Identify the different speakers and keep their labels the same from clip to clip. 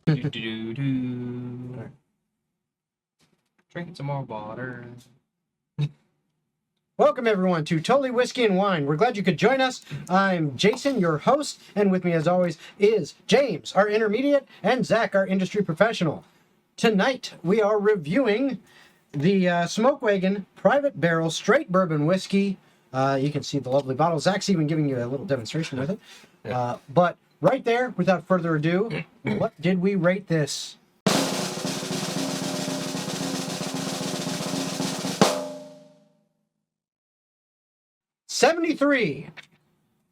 Speaker 1: Do. Drinking some more water.
Speaker 2: Welcome, everyone, to Totally Whiskey and Wine. We're glad you could join us. I'm Jason, your host, and with me, as always, is James, our intermediate, and Zach, our industry professional. Tonight, we are reviewing the Smoke Wagon Private Barrel Straight Bourbon Whiskey. You can see the lovely bottle. Zach's even giving you a little demonstration with it. But right there, without further ado, what did we rate this? $73.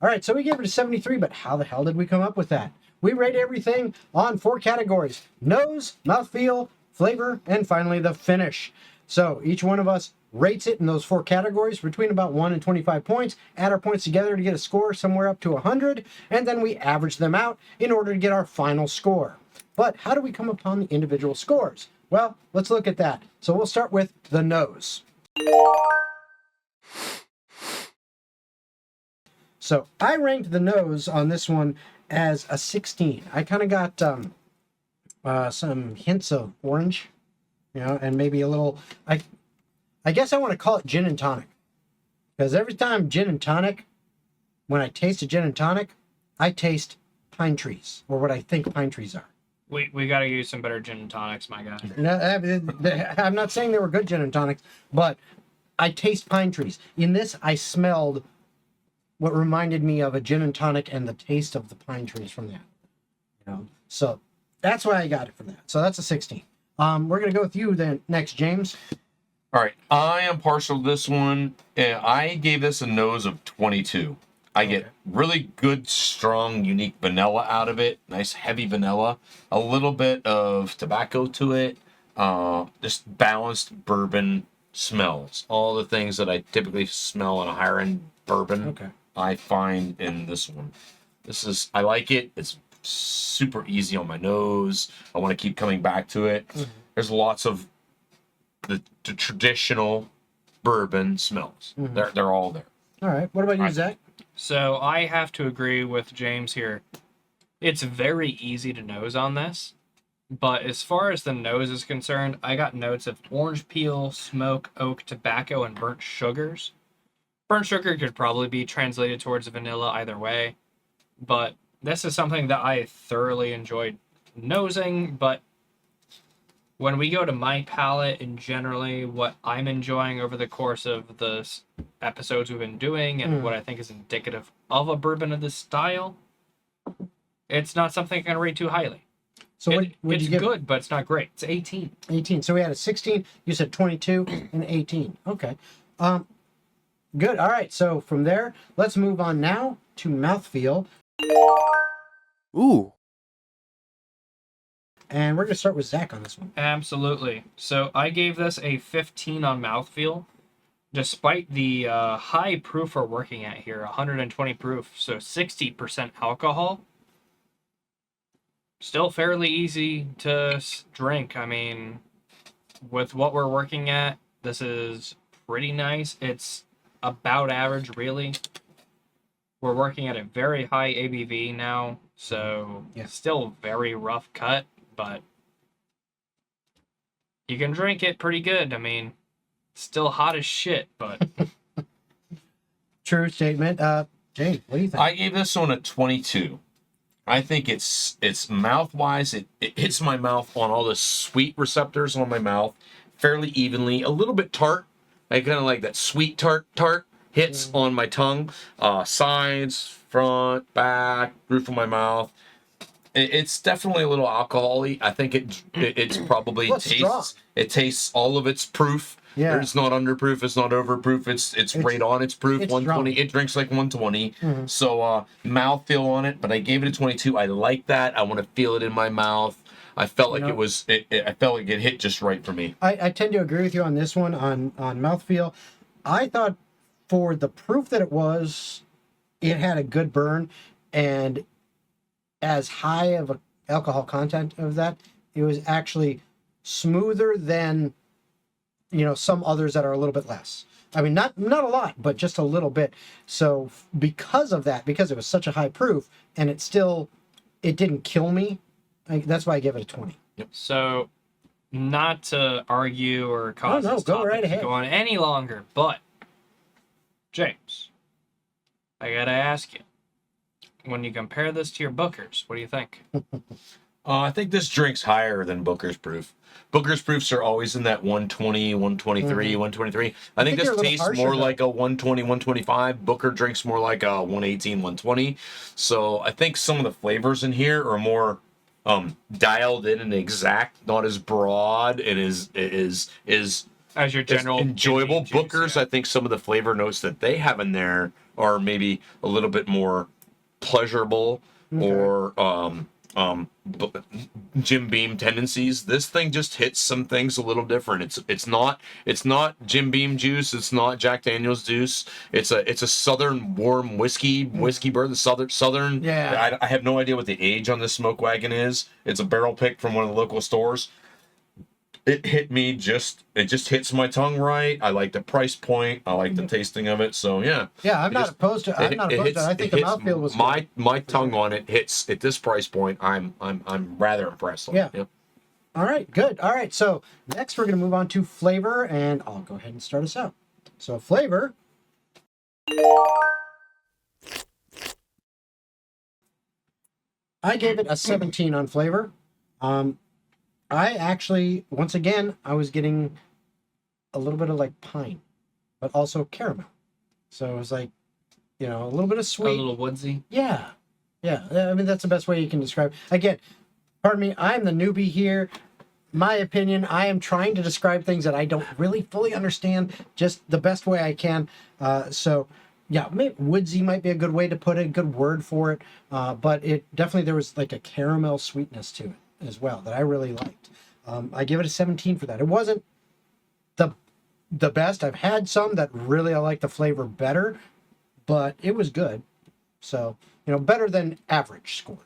Speaker 2: All right, so we gave it a 73, but how the hell did we come up with that? We rate everything on 4 categories: nose, mouthfeel, flavor, and finally the finish. So each one of us rates it in those 4 categories between about 1 and 25 points, add our points together to get a score somewhere up to 100, and then we average them out in order to get our final score. But how do we come upon the individual scores? Well, let's look at that. So we'll start with the nose. So I ranked the nose on this one as a 16. I kind of got some hints of orange, and maybe a little, I guess I want to call it gin and tonic. Because every time gin and tonic, when I taste a gin and tonic, I taste pine trees, or what I think pine trees are.
Speaker 1: We got to use some better gin and tonics, my guy.
Speaker 2: No, I'm not saying they were good gin and tonics, but I taste pine trees. In this, I smelled what reminded me of a gin and tonic and the taste of the pine trees from that. So that's why I got it from that. So that's a 16. We're going to go with you then next, James.
Speaker 3: All right, I am partial to this one. I gave this a nose of 22. I get really good, strong, unique vanilla out of it. Nice, heavy vanilla. A little bit of tobacco to it. Just balanced bourbon smells. All the things that I typically smell in a higher end bourbon, I find in this one. I like it. It's super easy on my nose. I want to keep coming back to it. Mm-hmm. There's lots of the traditional bourbon smells. Mm-hmm. They're all there.
Speaker 2: All right. What about you, Zach?
Speaker 1: So I have to agree with James here. It's very easy to nose on this, but as far as the nose is concerned, I got notes of orange peel, smoke, oak, tobacco, and burnt sugars. Burnt sugar could probably be translated towards vanilla either way, but this is something that I thoroughly enjoyed nosing, but when we go to my palate and generally what I'm enjoying over the course of the episodes we've been doing and what I think is indicative of a bourbon of this style, it's not something I can rate too highly.
Speaker 2: So what
Speaker 1: it's good, but it's not great. It's 18.
Speaker 2: 18. So we had a 16, you said 22, and 18. Okay. Good. All right. So from there, let's move on now to mouthfeel.
Speaker 4: Ooh.
Speaker 2: And we're going to start with Zach on this one.
Speaker 1: Absolutely. So I gave this a 15 on mouthfeel. Despite the high proof we're working at here, 120 proof, so 60% alcohol. Still fairly easy to drink. I mean, with what we're working at, this is pretty nice. It's about average, really. We're working at a very high ABV now, so still very rough cut, but you can drink it pretty good. I mean, still hot as shit, but...
Speaker 2: True statement. Jane, what do you think?
Speaker 3: I gave this one a 22. I think it's mouth-wise, it hits my mouth on all the sweet receptors on my mouth fairly evenly. A little bit tart. I kind of like that sweet tart hits on my tongue. Sides, front, back, roof of my mouth. It's definitely a little alcohol-y. I think it's probably tastes all of its proof. Yeah. It's not underproof, it's not overproof, it's right on its proof. It's 120. Strong. It drinks like 120. Mm-hmm. So mouthfeel on it, but I gave it a 22. I like that. I want to feel it in my mouth. I felt like I felt like it hit just right for me.
Speaker 2: I tend to agree with you on this one on mouthfeel. I thought for the proof that it had a good burn, and as high of an alcohol content of that, it was actually smoother than some others that are a little bit less. I mean, not a lot, but just a little bit. So because of that, because it was such a high proof, and it didn't kill me, That's why I give it a 20.
Speaker 1: So, not to argue or cause
Speaker 2: No,
Speaker 1: this
Speaker 2: go
Speaker 1: topic
Speaker 2: right
Speaker 1: to
Speaker 2: ahead.
Speaker 1: go on any longer, but James, I gotta ask you, when you compare this to your Bookers, what do you think?
Speaker 3: I think this drink's higher than Booker's Proof. Booker's Proofs are always in that 120, 123, 123. I think
Speaker 2: they're a
Speaker 3: this
Speaker 2: little
Speaker 3: tastes
Speaker 2: harsher,
Speaker 3: more
Speaker 2: though.
Speaker 3: like a 120, 125. Booker drinks more like a 118, 120. So I think some of the flavors in here are more dialed in and exact, not as broad and is
Speaker 1: As your general
Speaker 3: enjoyable.
Speaker 1: Jim Beam juice,
Speaker 3: Booker's,
Speaker 1: yeah.
Speaker 3: I think some of the flavor notes that they have in there are maybe a little bit more pleasurable or Jim Beam tendencies. This thing just hits some things a little different. It's not Jim Beam juice. It's not Jack Daniel's juice. It's a southern warm whiskey bird. The southern.
Speaker 2: Yeah.
Speaker 3: I have no idea what the age on this smoke wagon is. It's a barrel pick from one of the local stores. It hit me it just hits my tongue right. I like the price point. I like the tasting of it. So yeah.
Speaker 2: Yeah, I'm not opposed to it. I think the mouthfeel was good.
Speaker 3: My tongue on it hits at this price point. I'm rather impressed.
Speaker 2: Yeah.
Speaker 3: Yep.
Speaker 2: All right, good. All right, so next we're going to move on to flavor, and I'll go ahead and start us out. So flavor. I gave it a 17 on flavor. I actually, once again, I was getting a little bit of like pine, but also caramel. So it was like, a little bit of
Speaker 1: A
Speaker 2: sweet.
Speaker 1: little woodsy.
Speaker 2: Yeah. Yeah. I mean, that's the best way you can describe it. Again, pardon me, I'm the newbie here. My opinion, I am trying to describe things that I don't really fully understand just the best way I can. So, yeah, maybe woodsy might be a good way to put it, a good word for it. But it definitely, there was like a caramel sweetness to it as well that I really liked. I give it a 17 for that. It wasn't the best. I've had some that really I like the flavor better, but it was good. So, better than average score.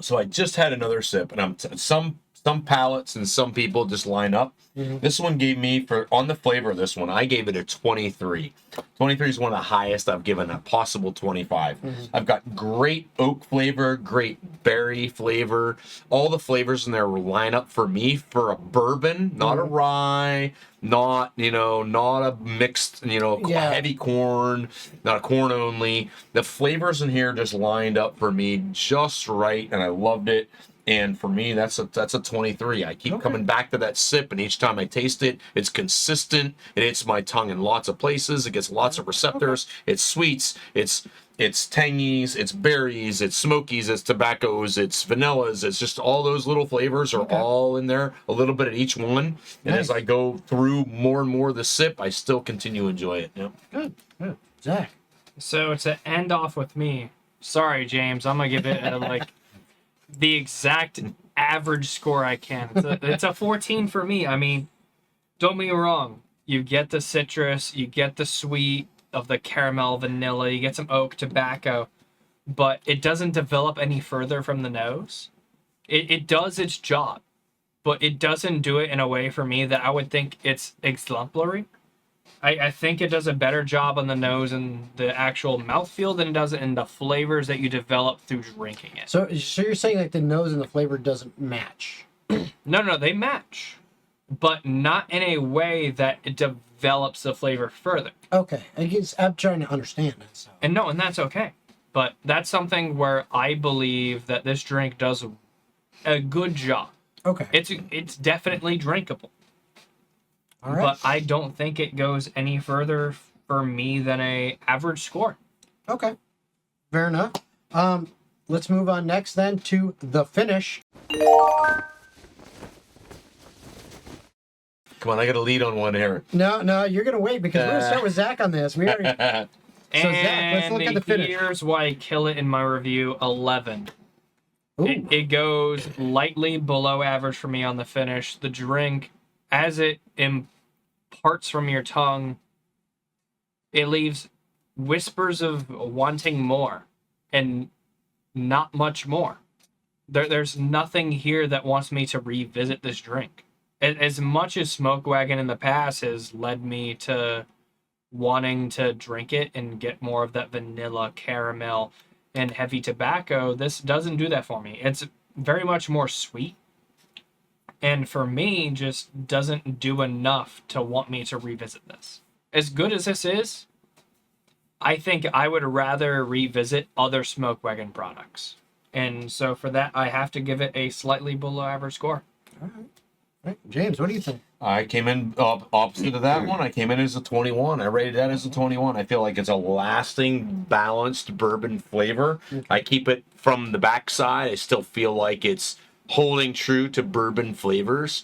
Speaker 3: So I just had another sip, and some palates and some people just line up. This one gave me, on the flavor of this one, I gave it a 23. 23 is one of the highest I've given, a possible 25. I've got great oak flavor, great berry flavor. All the flavors in there line up for me for a bourbon, not a rye, not a mixed, heavy corn, not a corn only. The flavors in here just lined up for me just right, and I loved it. And for me, that's a 23. I keep coming back to that sip, and each time I taste it, it's consistent. It hits my tongue in lots of places. It gets lots of receptors. It's sweets. It's tangies. It's berries. It's smokies. It's tobaccos. It's vanillas. It's just all those little flavors are all in there, a little bit of each one. And as I go through more and more of the sip, I still continue to enjoy it. Yep.
Speaker 2: Good. Zach.
Speaker 1: So to end off with me, sorry, James, I'm gonna give it the exact average score I can. It's a 14 for me. I mean, don't get me wrong. You get the citrus, you get the sweet of the caramel, vanilla, you get some oak, tobacco, but it doesn't develop any further from the nose. It does its job, but it doesn't do it in a way for me that I would think it's exemplary. I think it does a better job on the nose and the actual mouthfeel than it does in the flavors that you develop through drinking it.
Speaker 2: So you're saying like the nose and the flavor doesn't match?
Speaker 1: No, they match, but not in a way that it develops the flavor further.
Speaker 2: Okay, I'm trying to understand it. So.
Speaker 1: And that's okay. But that's something where I believe that this drink does a good job.
Speaker 2: Okay.
Speaker 1: It's definitely drinkable.
Speaker 2: All right.
Speaker 1: But I don't think it goes any further for me than a average score.
Speaker 2: Okay. Fair enough. Let's move on next then to the finish.
Speaker 3: Come on, I got a lead on one here.
Speaker 2: No, you're gonna wait because we're gonna start with Zach on this. We already. So Zach, let's look at the finish.
Speaker 1: Here's why I kill it in my review: 11.
Speaker 2: Ooh.
Speaker 1: It goes lightly below average for me on the finish. The drink, as it imparts from your tongue, it leaves whispers of wanting more and not much more. There's nothing here that wants me to revisit this drink. As much as Smoke Wagon in the past has led me to wanting to drink it and get more of that vanilla caramel and heavy tobacco, this doesn't do that for me. It's very much more sweet. And for me, just doesn't do enough to want me to revisit this. As good as this is, I think I would rather revisit other Smoke Wagon products. And so for that, I have to give it a slightly below average score.
Speaker 2: All right. James, what do you think?
Speaker 3: I came in opposite of that one. I came in as a 21. I rated that as a 21. I feel like it's a lasting, balanced bourbon flavor.
Speaker 2: Okay.
Speaker 3: I keep it from the backside. I still feel like it's holding true to bourbon flavors.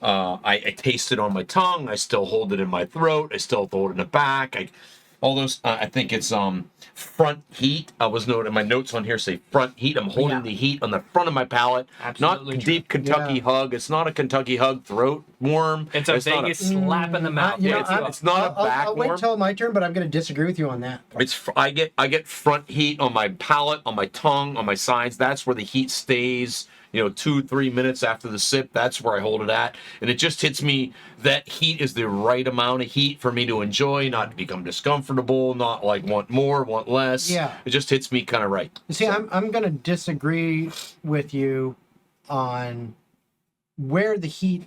Speaker 3: I taste it on my tongue. I still hold it in my throat. I still hold it in the back. All those. I think it's front heat. I was noting my notes on here say front heat. I'm holding the heat on the front of my palate.
Speaker 1: Absolutely
Speaker 3: Not
Speaker 1: true.
Speaker 3: deep Kentucky hug. It's not a Kentucky hug throat warm.
Speaker 1: It's a Vegas slap in the mouth.
Speaker 3: It's not a back
Speaker 2: I'll wait
Speaker 3: warm.
Speaker 2: till my turn, but I'm going to disagree with you on that.
Speaker 3: I get front heat on my palate, on my tongue, on my sides. That's where the heat stays. 2-3 minutes after the sip, that's where I hold it at. And it just hits me, that heat is the right amount of heat for me to enjoy, not to become discomfortable, not like want more, want less.
Speaker 2: Yeah.
Speaker 3: It just hits me kind of right.
Speaker 2: See, I'm going to disagree with you on where the heat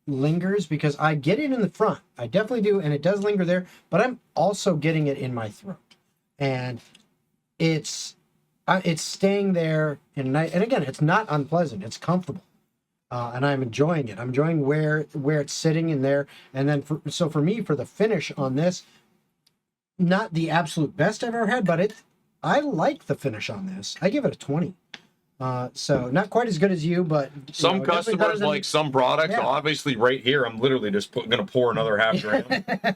Speaker 2: lingers, because I get it in the front. I definitely do, and it does linger there, but I'm also getting it in my throat. And it's staying there in night. And again, it's not unpleasant. It's comfortable. And I'm enjoying it. I'm enjoying where it's sitting in there. And then for me, for the finish on this, not the absolute best I've ever had, but I like the finish on this. I give it a 20. So not quite as good as you, but
Speaker 3: Some
Speaker 2: definitely better
Speaker 3: customers
Speaker 2: than-
Speaker 3: like some products.
Speaker 2: Yeah.
Speaker 3: Obviously, right here, I'm literally just going to pour another half gram.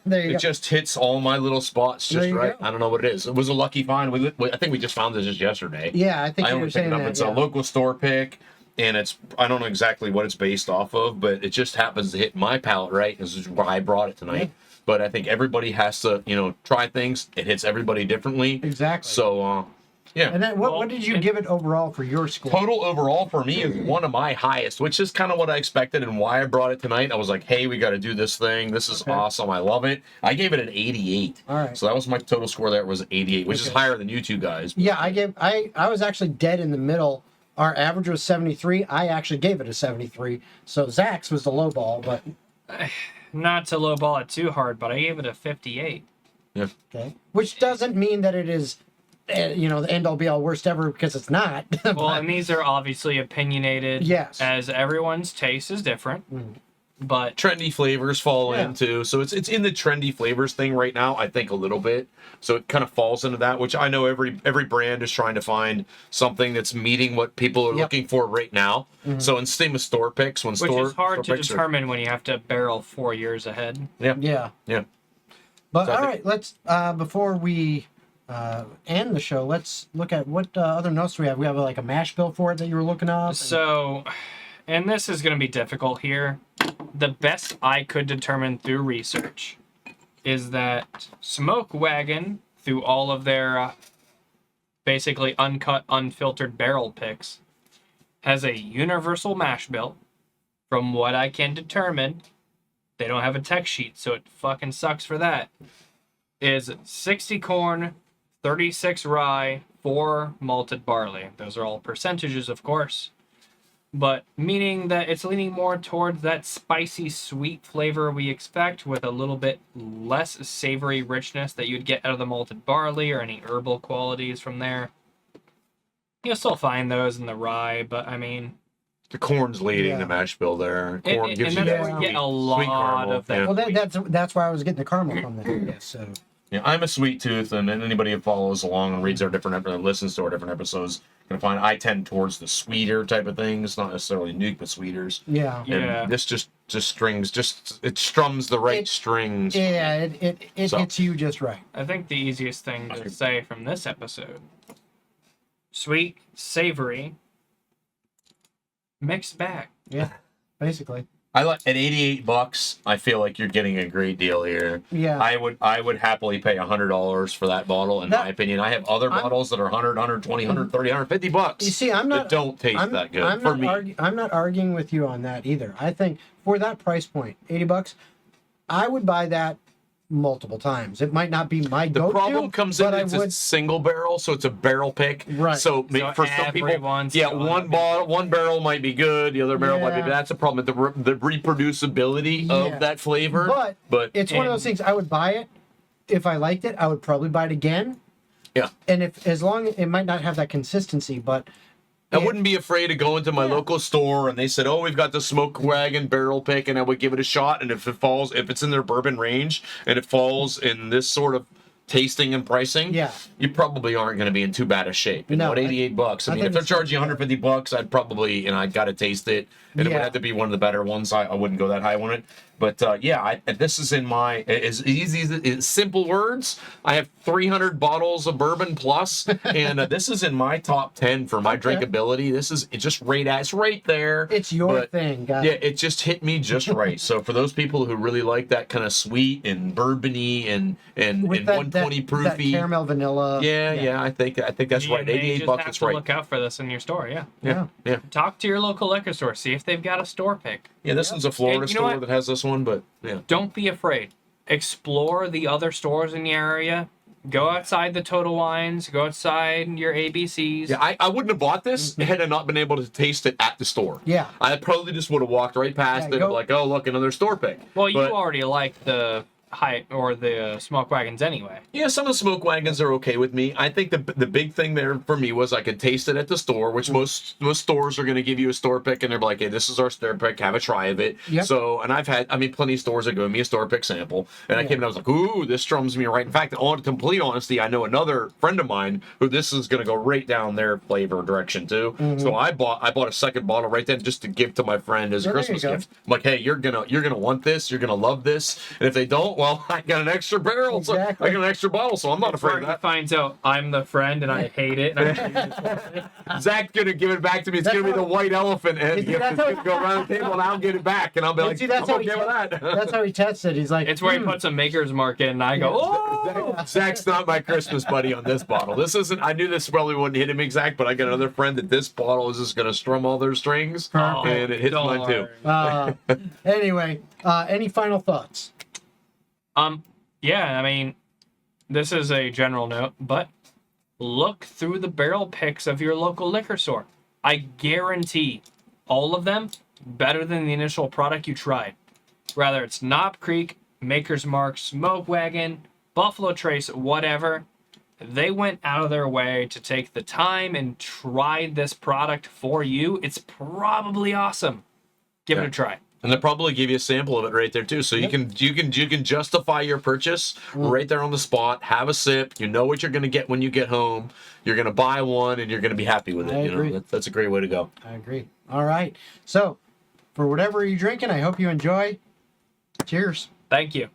Speaker 2: There you
Speaker 3: It
Speaker 2: go.
Speaker 3: just hits all my little spots
Speaker 2: There
Speaker 3: just
Speaker 2: you
Speaker 3: right.
Speaker 2: go.
Speaker 3: I don't know what it is. It was a lucky find. I think we just found this just yesterday.
Speaker 2: Yeah, I think
Speaker 3: I
Speaker 2: you
Speaker 3: only
Speaker 2: were
Speaker 3: picked
Speaker 2: saying
Speaker 3: it up.
Speaker 2: that.
Speaker 3: It's
Speaker 2: Yeah.
Speaker 3: a local store pick, and I don't know exactly what it's based off of, but it just happens to hit my palate right. This is why I brought it tonight.
Speaker 2: Yeah.
Speaker 3: But I think everybody has to, try things. It hits everybody differently.
Speaker 2: Exactly.
Speaker 3: So, yeah.
Speaker 2: And then what did you give it overall for your score?
Speaker 3: Total overall for me is one of my highest, which is kind of what I expected and why I brought it tonight. I was like, hey, we got to do this thing. This is
Speaker 2: Okay.
Speaker 3: awesome. I love it. I gave it an 88.
Speaker 2: All right.
Speaker 3: So that was my total score there was 88, which is
Speaker 2: Okay.
Speaker 3: higher than you two guys.
Speaker 2: Yeah, I was actually dead in the middle. Our average was 73. I actually gave it a 73. So Zach's was the low ball, but
Speaker 1: Not to lowball it too hard, but I gave it a 58.
Speaker 3: Yeah.
Speaker 2: okay. Which doesn't mean that it is, the end all be all worst ever, because it's not.
Speaker 1: Well, and these are obviously opinionated.
Speaker 2: Yes.
Speaker 1: As everyone's taste is different. But
Speaker 3: Trendy flavors fall
Speaker 2: Yeah.
Speaker 3: into, so it's in the trendy flavors thing right now, I think a little bit. So it kind of falls into that, which I know every brand is trying to find something that's meeting what people are
Speaker 2: Yep.
Speaker 3: looking for right now. So and same with store picks,
Speaker 1: which is hard to determine when you have to barrel 4 years ahead.
Speaker 2: Yeah.
Speaker 3: Yeah.
Speaker 2: But
Speaker 3: So I
Speaker 2: all
Speaker 3: think-
Speaker 2: right, let's before we end the show, let's look at what other notes we have. We have like a mash bill for it that you were looking up.
Speaker 1: So, and this is going to be difficult here. The best I could determine through research is that Smoke Wagon, through all of their basically uncut, unfiltered barrel picks, has a universal mash bill. From what I can determine, they don't have a tech sheet, so it fucking sucks for that. Is 60 corn, 36 rye, 4 malted barley. Those are all percentages, of course. But meaning that it's leaning more towards that spicy, sweet flavor we expect, with a little bit less savory richness that you'd get out of the malted barley or any herbal qualities from there. You'll still find those in the rye, but I mean,
Speaker 3: The corn's leading
Speaker 2: Yeah.
Speaker 3: the mash bill there.
Speaker 1: And-
Speaker 3: Corn
Speaker 1: and
Speaker 3: gives you
Speaker 1: that's
Speaker 3: that
Speaker 1: where you get a
Speaker 3: sweet
Speaker 1: lot
Speaker 3: caramel.
Speaker 1: of that.
Speaker 3: Yeah.
Speaker 2: well, that's why I was getting the caramel from there. Yeah, so
Speaker 3: Yeah, I'm a sweet tooth, and anybody who follows along and reads our different listens to our different episodes can find I tend towards the sweeter type of things, not necessarily nuke, but sweeters.
Speaker 2: yeah.
Speaker 1: Yeah.
Speaker 3: And this just strings, it strums the right
Speaker 2: It-
Speaker 3: strings.
Speaker 2: Yeah, it
Speaker 3: So-
Speaker 2: hits you just right.
Speaker 1: I think the easiest thing to say from this episode: sweet, savory, mixed bag.
Speaker 2: Yeah, basically.
Speaker 3: I like at $88. I feel like you're getting a great deal here.
Speaker 2: Yeah.
Speaker 3: I would happily pay $100 for that bottle. In
Speaker 2: That-
Speaker 3: my opinion, I have other
Speaker 2: I'm-
Speaker 3: bottles that are 100, 120, 130, 150 bucks.
Speaker 2: You see, I'm
Speaker 3: that
Speaker 2: not.
Speaker 3: don't taste
Speaker 2: I'm,
Speaker 3: that good
Speaker 2: I'm
Speaker 3: for
Speaker 2: not
Speaker 3: me.
Speaker 2: I'm not arguing with you on that either. I think for that price point, $80, I would buy that multiple times. It might not be my
Speaker 3: The
Speaker 2: go-to.
Speaker 3: problem comes in
Speaker 2: but I
Speaker 3: it's
Speaker 2: would.
Speaker 3: a single barrel, so it's a barrel pick.
Speaker 2: Right.
Speaker 3: So,
Speaker 1: So
Speaker 3: for some people,
Speaker 1: everyone's
Speaker 3: yeah,
Speaker 1: gonna
Speaker 3: one barrel might be good, the other barrel might be.
Speaker 2: Yeah.
Speaker 3: That's a problem. The reproducibility
Speaker 2: Yeah.
Speaker 3: of that flavor.
Speaker 2: But it's one of
Speaker 1: and-
Speaker 2: those things. I would buy it if I liked it. I would probably buy it again.
Speaker 3: yeah.
Speaker 2: And if as long it might not have that consistency, but
Speaker 3: I wouldn't be afraid to go into my local store and they said, "Oh, we've got the Smoke Wagon barrel pick," and I would give it a shot. And if it's in their bourbon range and it falls in this sort of tasting and pricing,
Speaker 2: Yeah.
Speaker 3: you probably aren't going to be in too bad a shape.
Speaker 2: No,
Speaker 3: $88. I mean,
Speaker 2: think
Speaker 3: if they're
Speaker 2: it's
Speaker 3: charging
Speaker 2: not bad.
Speaker 3: $150, I'd probably, I'd got to taste it, and it
Speaker 2: Yeah.
Speaker 3: would have to be one of the better ones. I wouldn't go that high on it. But this is in my as easy as it's simple words. I have 300 bottles of bourbon plus, and this is in my top 10 for my drinkability. It's right there.
Speaker 2: it's your
Speaker 3: But,
Speaker 2: thing, guys.
Speaker 3: Yeah, it just hit me just right. So for those people who really like that kind of sweet and bourbony and
Speaker 2: With
Speaker 3: 120
Speaker 2: that
Speaker 3: proofy,
Speaker 2: caramel vanilla.
Speaker 3: yeah, I think that's
Speaker 1: You
Speaker 3: right.
Speaker 1: may
Speaker 3: 88
Speaker 1: just
Speaker 3: bucks
Speaker 1: have
Speaker 3: is
Speaker 1: to
Speaker 3: right.
Speaker 1: look out for this in your store. Yeah.
Speaker 3: Yeah.
Speaker 1: Talk to your local liquor store. See if they've got a store pick.
Speaker 3: Yeah, this one's a Florida
Speaker 1: And you know
Speaker 3: store
Speaker 1: what?
Speaker 3: that has this one, but yeah.
Speaker 1: Don't be afraid. Explore the other stores in the area. Go outside the Total Wines. Go outside your ABCs.
Speaker 3: Yeah, I wouldn't have bought this had I not been able to taste it at the store.
Speaker 2: Yeah.
Speaker 3: I probably just would have walked right past
Speaker 2: Yeah,
Speaker 3: it,
Speaker 2: go-
Speaker 3: like, oh, look, another store pick.
Speaker 1: Well, you
Speaker 3: But-
Speaker 1: already like the smoke wagons anyway.
Speaker 3: Yeah, some of the smoke wagons are okay with me. I think the big thing there for me was I could taste it at the store, which most stores are going to give you a store pick, and they're like, "Hey, this is our store pick. Have a try of it."
Speaker 2: Yep.
Speaker 3: So, and I've had, plenty of stores that give me a store pick sample, and I came and I was like, "Ooh, this strums me right." In fact, on complete honesty, I know another friend of mine who this is going to go right down their flavor direction too. So I bought a second bottle right then just to give to my friend as a
Speaker 2: Yeah, there you
Speaker 3: Christmas
Speaker 2: go.
Speaker 3: gift. I'm like, "Hey, you're gonna want this. You're gonna love this, and if they don't, well, I got an extra barrel, so
Speaker 2: Exactly.
Speaker 3: I got an extra bottle, so I'm not
Speaker 1: Before
Speaker 3: afraid
Speaker 1: he
Speaker 3: of
Speaker 1: finds out I'm the friend and I hate it. And
Speaker 3: that. Zach's gonna give it back to me. It's gonna be the white elephant, and
Speaker 2: See,
Speaker 3: it's
Speaker 2: that's
Speaker 3: gonna go around the table, and I'll get it back, and I'll be
Speaker 2: And
Speaker 3: like,
Speaker 2: see, that's
Speaker 3: I'm
Speaker 2: how he
Speaker 3: okay with that.
Speaker 2: That's how he tests it. He's like,
Speaker 1: it's where he puts a maker's mark in, and I go, oh!
Speaker 3: Zach's not my Christmas buddy on this bottle. This isn't. I knew this probably wouldn't hit him exact, but I got another friend that this bottle is just gonna strum all their strings,
Speaker 1: Oh,
Speaker 3: and it hits mine too.
Speaker 1: darn.
Speaker 2: Anyway, any final thoughts?
Speaker 1: Yeah, I mean, this is a general note, but look through the barrel picks of your local liquor store. I guarantee all of them better than the initial product you tried. Whether it's Knob Creek, Maker's Mark, Smoke Wagon, Buffalo Trace, whatever, they went out of their way to take the time and tried this product for you. It's probably awesome. Give it a try.
Speaker 3: And they'll probably give you a sample of it right there too, so you can justify your purchase right there on the spot. Have a sip. You know what you're going to get when you get home. You're going to buy one, and you're going to be happy with it.
Speaker 2: I agree.
Speaker 3: That's a great way to go.
Speaker 2: I agree. All right. So, for whatever you're drinking, I hope you enjoy. Cheers.
Speaker 1: Thank you.